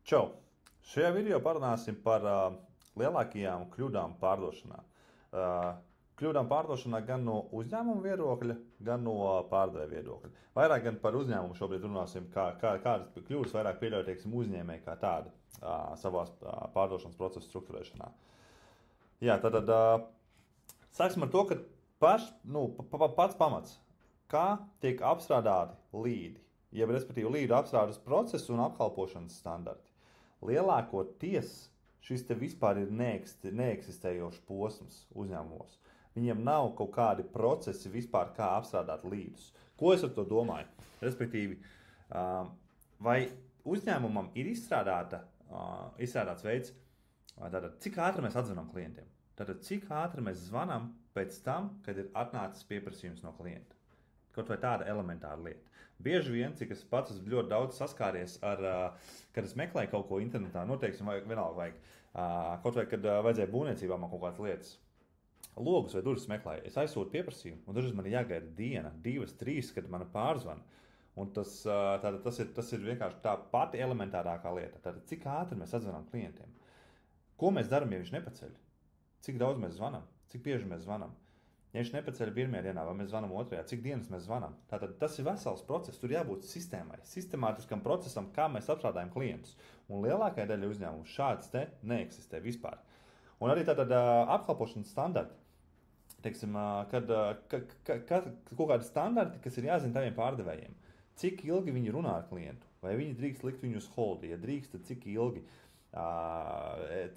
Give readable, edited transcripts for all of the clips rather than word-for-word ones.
Čau! Šajā video parunāsim par lielākajām kļūdām pārdošanā. Kļūdām pārdošanā gan no uzņēmuma viedokļa, gan no pārdevēja viedokļa. Vairāk gan par uzņēmumu šobrīd runāsim, kādas kļūdas vairāk pieļauj, teiksim, uzņēmēji kā tāda savās pārdošanas procesu struktūrēšanā. Jā, tad sāksim ar to, ka pats pamats, kā tiek apstrādāti līdi, jeb respektīvi līdu apstrādes procesu un apkalpošanas standarti. Lielākoties šis te vispār ir neeksistējošs posms uzņēmumos. Viņiem nav kaut kādi procesi vispār, kā apstrādāt līdus. Ko es ar to domāju? Respektīvi, vai uzņēmumam ir izstrādāts veids, tātad, cik ātri mēs atzvanām klientiem? Tātad, cik ātri mēs zvanām pēc tam, kad ir atnācis pieprasījums no klienta? Kaut vai tāda elementāra lieta. Bieži vien, cik es pats esmu ļoti daudz saskāries ar, kad es meklēju kaut ko internetā, noteiksim, vienalga vajag, kaut vai, kad vajadzēja būvniecībā man kaut kādas lietas, logus vai durvis meklēju, es aizsūtu pieprasījumu, un dažreiz man ir jāgaida diena, 2, 3, kad man pārzvana. Un tas ir vienkārši tā pati elementārākā lieta. Tātad, cik ātri mēs atzvanām klientiem? Ko mēs darām, ja viņš nepaceļ? Cik daudz mēs zvanām? Cik bieži mēs zvanām? Ja viņš nepaceļ pirmajā dienā, vai mēs zvanām otrajā, cik dienas mēs zvanām? Tātad tas ir vesels process, tur jābūt sistēmai, sistemātiskam procesam, kā mēs apstrādājam klientus. Un lielākajai daļai uzņēmumu šāds te neeksistē vispār. Un arī tātad apkalpošanas standarti. Teiksim, kaut kādi standarti, kas ir jāzina taviem pārdevējiem. Cik ilgi viņi runā ar klientu? Vai viņi drīkst likt viņu uz holdi? Ja drīkst, tad cik ilgi?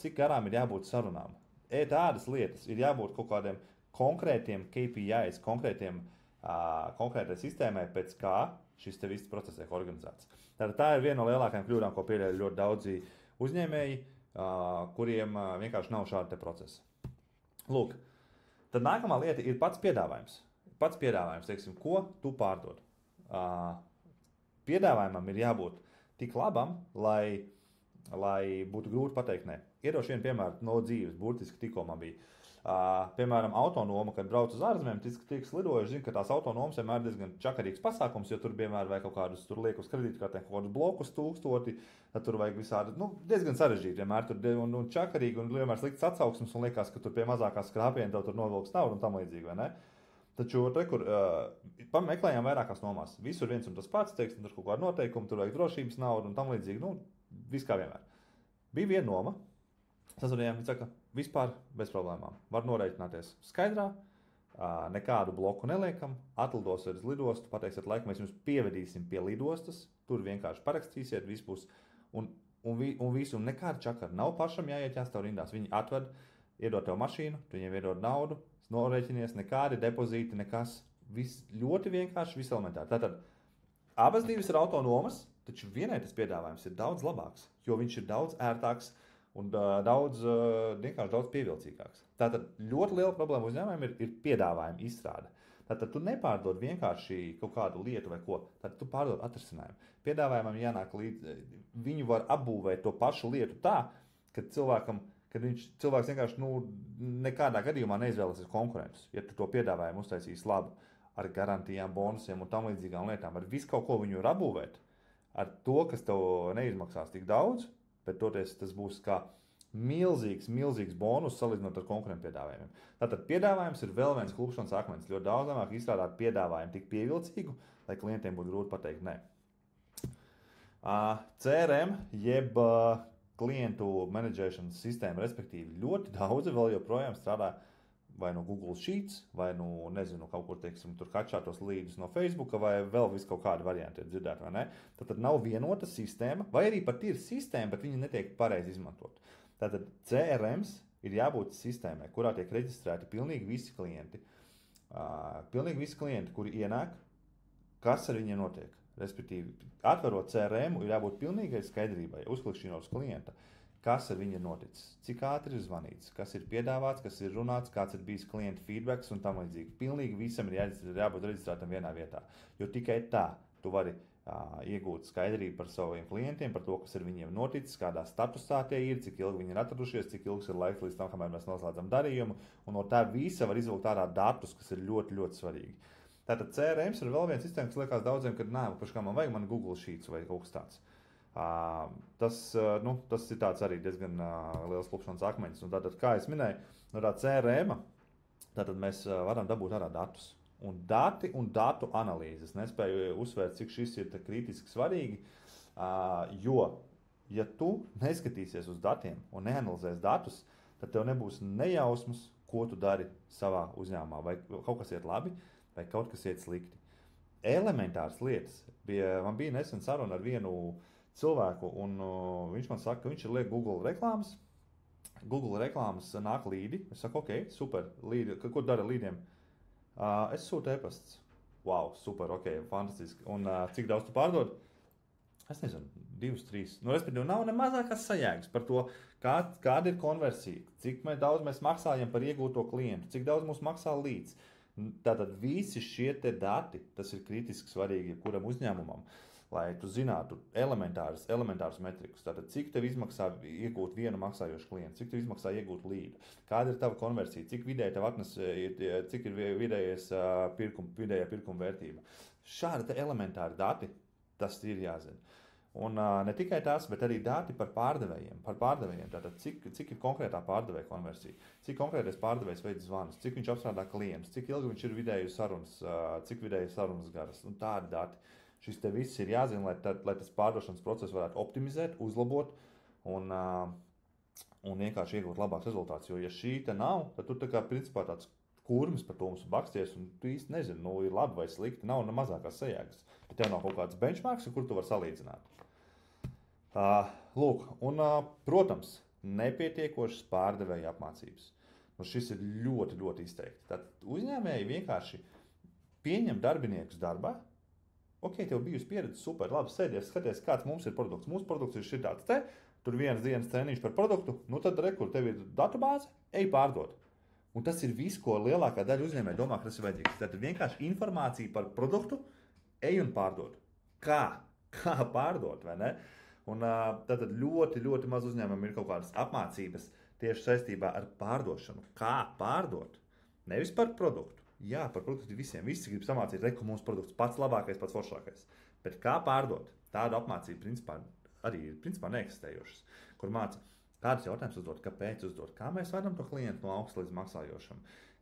Cik garām ir jābūt sarunām? Tādas lietas ir jābūt kaut kādiem konkrētiem KPIs, konkrētai sistēmai, pēc kā šis te viss process tiek organizēts. Tātad tā ir viena no lielākajām kļūdām, ko pieļauj ļoti daudzi uzņēmēji, kuriem vienkārši nav šāda te procesa. Lūk, tad nākamā lieta ir pats piedāvājums. Pats piedāvājums, teiksim, ko tu pārdod. Piedāvājumam ir jābūt tik labam, lai būtu grūti pateikt nē. Iedošu vienu piemēru no dzīves, burtiski tikko man bija. Piemēram, autonoma, kad brauc uz ārzemēm, tiek slidojuši, zinu, ka tās autonomas vienmēr ir diezgan čakarīgs pasākums, jo tur vienmēr vajag kaut kādus, tur liek uz kredītkartēm kaut kādus blokus 1000, tad tur vajag visādi, diezgan sarežģīti vienmēr tur un čakarīgi un vienmēr slikts atsauksmes un liekas, ka tur pie mazākās skrāpiena tev tur novilks naudu un tam līdzīgi, vai ne? Taču, kur meklējām vairākās nomās. Visur viens un tas pats, teiksim, tur kaut kāda noteikuma, tur vajag drošības naudu un tam līdzīgi, viss kā vienmēr. Bija viena noma. Sazvanījām, viņi saka, vispār bez problēmām. Var norēķināties skaidrā, nekādu bloku neliekam, atlidos uz lidostu, pateiksiet, laikam mēs jums pievedīsim pie lidostas, tur vienkārši parakstīsiet, viss būs, un visu, un nekāda čakara. Nav pašam jāiet jāstāv rindās. Viņi atved, iedod tev mašīnu, tu viņiem iedod naudu, norēķinies, nekādi depozīti, nekas. Viss ļoti vienkārši, viss elementāri. Tātad, abas divas ir autonomas, taču vienai tas piedāvājums ir daudz labāks, jo viņš ir daudz ērtāks, un vienkārši daudz pievilcīgāks. Tātad ļoti liela problēma uzņēmējiem ir piedāvājuma izstrāde. Tātad tu nepārdod vienkārši kaut kādu lietu vai ko, tad tu pārdod atrisinājumu. Piedāvājumam jānāk līdz, viņu var apbūvēt to pašu lietu tā, ka cilvēks vienkārši nekādā gadījumā neizvēlēsies konkurentus. Ja tu to piedāvājumu uztaisīsi labu, ar garantijām, bonusiem un tam līdzīgām lietām, ar visu kaut ko viņu var apbūvēt, ar to, kas tev neizmaksās tik daudz, bet toties tas būs kā milzīgs bonus salīdzinot ar konkurentu piedāvājumiem. Tātad piedāvājums ir vēl viens klupšanas akmens. Ļoti daudz labāk izstrādāt piedāvājumu tik pievilcīgu, lai klientiem būtu grūti pateikt nē. CRM jeb klientu menedžēšanas sistēma, respektīvi ļoti daudzi vēl joprojām strādā vai no Google Sheets, vai kaut kur, teiksim, tur kačātos līdus no Facebooka, vai vēl vis kaut kādi varianti ir dzirdēt, vai ne? Tad nav vienota sistēma, vai arī pat ir sistēma, bet viņa netiek pareizi izmantot. Tātad CRMs ir jābūt sistēmai, kurā tiek reģistrēti pilnīgi visi klienti. Kuri ienāk, kas ar viņiem notiek. Respektīvi, atverot CRM, ir jābūt pilnīgai skaidrībai, uzklikšķinot uz klienta. Kas ar viņu ir noticis, cik ātri ir zvanīts, kas ir piedāvāts, kas ir runāts, kāds ir bijis klienta feedbacks un tam līdzīgi. Pilnīgi visam ir jābūt reģistrētam vienā vietā, jo tikai tā tu vari iegūt skaidrību par saviem klientiem, par to, kas ar viņiem noticis, kādā statusā tie ir, cik ilgi viņi ir atradušies, cik ilgs ir laiks līdz tam, kamēr mēs noslēdzam darījumu, un no tā visa var izvilkt ārā datus, kas ir ļoti, ļoti svarīgi. Tātad CRMs ir vēl viens sistēma, kas liekas daudziem, ka paškā man vajag Google Sheets vai kaut kas tāds. Tas ir tāds arī diezgan liels klupšanas akmeņs. Un tātad, kā es minēju, no tā CRM, tātad mēs varam dabūt ārā datus. Un dati un datu analīzes. Nespēju uzsvērt, cik šis ir kritiski svarīgi, jo, ja tu neskatīsies uz datiem un neanalizēs datus, tad tev nebūs nejausmas, ko tu dari savā uzņēmumā. Vai kaut kas iet labi, vai kaut kas iet slikti. Elementāras lietas. Man bija nesen saruna ar vienu cilvēku, un viņš man saka, ka viņš ir liek Google reklāmas. Google reklāmas nāk līdi. Es saku, ok, super, līdi. Ko dara līdiem? Es sūtu e-pasts. Wow, super, ok, fantastiski. Un cik daudz tu pārdod? Es nezinu, 2, 3. Respektīvi, nav ne mazākās sajēgas par to, kāda ir konversija, cik daudz mēs maksājam par iegūto klientu, cik daudz mums maksā līdz. Tātad visi šie te dati, tas ir kritiski svarīgi jebkuram uzņēmumam, lai tu zinātu elementārus metrikus. Tātad, cik tev izmaksā iegūt vienu maksājošu klientu, cik tev izmaksā iegūt līdu, kāda ir tava konversija, cik vidēji tev atnes, cik ir vidējā pirkuma vērtība. Šādi te elementāri dati, tas ir jāzina. Un ne tikai tas, bet arī dati par pārdevējiem. Tātad, cik ir konkrētā pārdevēja konversija, cik konkrētais pārdevējs veids zvanus, cik viņš apstrādā klientus, cik ilgi viņš ir vidēji sarunas, cik vidēji sarunas garas. Un tādi dati. Šis te viss ir jāzina, lai tas pārdošanas process varētu optimizēt, uzlabot un vienkārši iegūt labāks rezultāts. Jo, ja šī te nav, tad tu tā kā principā tāds kurmis par to mums baksties, un tu īsti nezini, ir labi vai slikti, nav ne mazākās sajēgas. Ja tev nav kaut kāds benchmarks, kur tu vari salīdzināt. Protams, nepietiekošas pārdevēja apmācības. Šis ir ļoti, ļoti izteikti. Tad uzņēmēji vienkārši pieņem darbiniekus darbā. Ok, tev bijusi pieredze, super, labi, sēdies, skaties, kāds mums ir produkts. Mūsu produkts ir šitāds te, tur vienas dienas treniņš par produktu, tad rekur, tev ir datubāze, ej pārdot. Un tas ir viss, ko lielākā daļa uzņēmēji domā, ka tas ir vajadzīgs. Tad vienkārši informācija par produktu, ej un pārdod. Kā pārdot, vai ne? Un tad ļoti, ļoti maz uzņēmumiem ir kaut kādas apmācības tieši saistībā ar pārdošanu. Kā pārdot? Nevis par produktu. Jā, par produktu visiem. Visi grib samācīt, ka mūsu produkts pats labākais, pats foršākais. Bet kā pārdot? Tāda apmācība principā arī ir neeksistējošas, kur māca, kādus jautājumus uzdot, kāpēc uzdot, kā mēs vedam to klientu no augsta līdz maksājošam,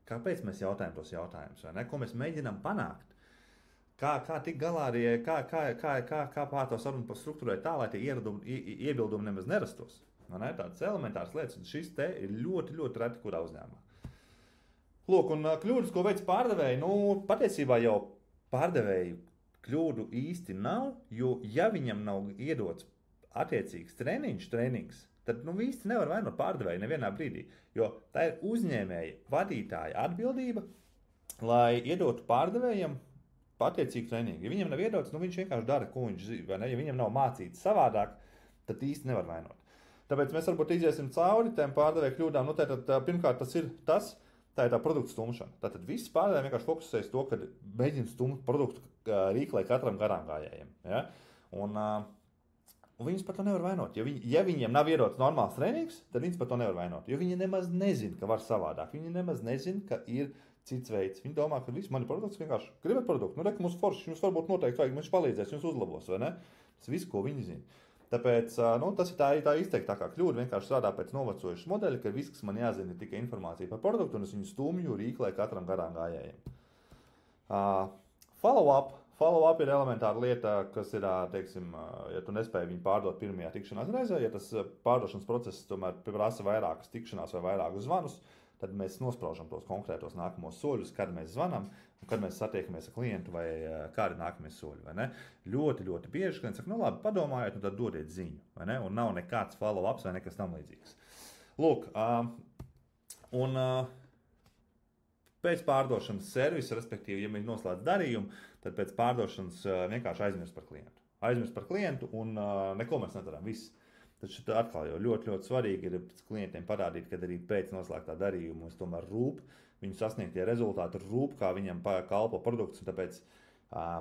kāpēc mēs jautājam tos jautājumus, vai ne? Ko mēs mēģinām panākt. Kā tik galā arī, kā pār to sarunu struktūrēt tā, lai tie iebildumi nemaz nerastos. Ne? Tādas elementāras lietas, un šis te ir ļoti, ļoti reti kurā uzņēmumā. Lūk, un kļūdas, ko veids pārdevēji, patiesībā jau pārdevēju kļūdu īsti nav, jo ja viņam nav iedots attiecīgs treniņš, tad īsti nevar vainot pārdevēju nevienā brīdī, jo tā ir uzņēmēja vadītāja atbildība, lai iedotu pārdevējiem attiecīgi treniņu. Ja viņam nav iedots, viņš vienkārši dara, ko viņš zina, vai ne? Ja viņam nav mācīts savādāk, tad īsti nevar vainot. Tāpēc mēs varbūt iziesim cauri tiem pārdevēju kļūdām. Pirmkārt, tā ir tā produktu stumšana. Tātad visi pārdevēji vienkārši fokusējas to, ka mēģina stumt produktu rīklē katram garām gājējiem. Ja? Un viņus par to nevar vainot. Ja viņiem nav iedots normāls treniņš, tad viņus par to nevar vainot. Jo viņi nemaz nezina, ka var savādāk. Viņi nemaz nezina, ka ir cits veids. Viņi domā, ka viss mani produkts vienkārši gribat produktu. Reka mums forši, jums varbūt noteikti vajag, viņš palīdzēs, jums uzlabos, vai ne? Tas viss, ko viņi zina. Tāpēc tas ir tā izteiktākā kļūda, vienkārši strādā pēc novecojušas modeļa, ka viss, kas man jāzina, ir tikai informācija par produktu, un es viņu stumju rīklē katram garām gājējiem. Follow-up ir elementāra lieta, kas ir, teiksim, ja tu nespēji viņu pārdot pirmajā tikšanās reizē, ja tas pārdošanas process tomēr prasa vairākas tikšanās vai vairākus zvanus, tad mēs nospraužam tos konkrētos nākamos soļus, kad mēs zvanam, un kad mēs satiekamies ar klientu vai kādi nākamie soļi, vai ne? Ļoti, ļoti bieži klients saka, labi, padomājiet, un tad dodiet ziņu, vai ne? Un nav nekāds follow-ups vai nekas tam līdzīgs. Lūk, pēc pārdošanas servisa, respektīvi, ja mēs noslēdz darījumu, tad pēc pārdošanas vienkārši aizmirst par klientu un neko mēs nedarām, viss. Taču atkal jau ļoti, ļoti svarīgi ir klientiem parādīt, kad arī pēc noslēgtā darījuma mums tomēr rūp, viņu sasniegtie rezultāti rūp, kā viņam kalpo produkts, un tāpēc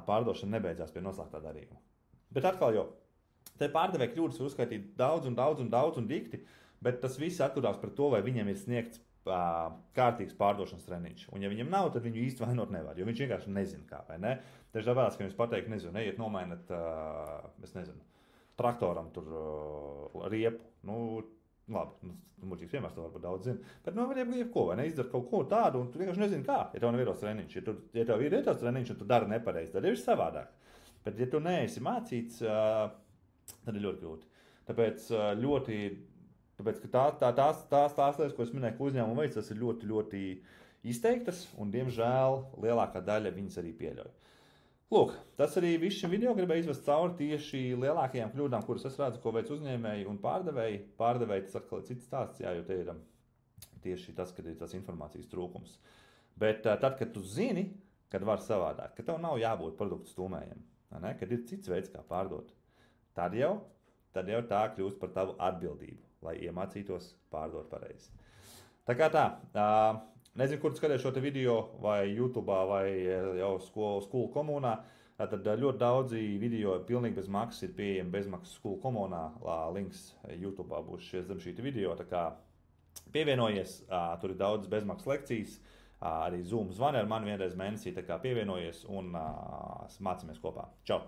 pārdošana nebeidzās pie noslēgtā darījuma. Bet atkal jau, te pārdevēja kļūdas var uzskaitīt daudz un dikti, bet tas viss atturās par to, vai viņam ir sniegts kārtīgs pārdošanas treniņš. Un ja viņam nav, tad viņu īsti vainot nevar, jo viņš vienkārši nezina kā, vai ne? Taču tāpēc, ka jums pateikt, ejiet nomainat, es nezinu, traktoram tur riepu. Nu, labi, muļķīgs piemērs to varbūt daudz zina. Bet var jebko, vai ne? Izdara kaut ko tādu, un tu vienkārši nezini kā. Ja tev nav vietos treniņš, ja tev ir vietos treniņš, un tu dari nepareizi, tad ir savādāk. Bet ja tu neesi mācīts, tad ir ļoti grūti. Tāpēc, ka tās lietas, ko es minēju, ko uzņēmumu veids, tas ir ļoti, ļoti izteiktas, un, diemžēl, lielākā daļa viņas arī pieļauj. Lūk, tas arī viss šim video gribēju izvest cauri tieši lielākajām kļūdām, kuras es redzu, ko veic uzņēmēji un pārdevēji. Pārdevēji tas atkal ir cits stāsts, jo te ir tieši tas, kad ir tas informācijas trūkums. Bet tad, kad tu zini, kad var savādāk, ka tev nav jābūt produktu stūmējiem, kad ir cits veids, kā pārdot, tad jau tā kļūst par tavu atbildību, lai iemācītos pārdot pareizi. Tā kā tā, nezinu, kur tu skaties šo te video, vai YouTube, vai jau skolu komunā, tad ļoti daudzi video pilnīgi bez maksas ir pieejami bezmaksas skolu komunā, links YouTube būs zem šī video, tā kā pievienojies, tur ir daudz bezmaksas lekcijas, arī Zoom zvani ar mani vienreiz mēnesī, tā kā pievienojies un mācāmies kopā. Čau!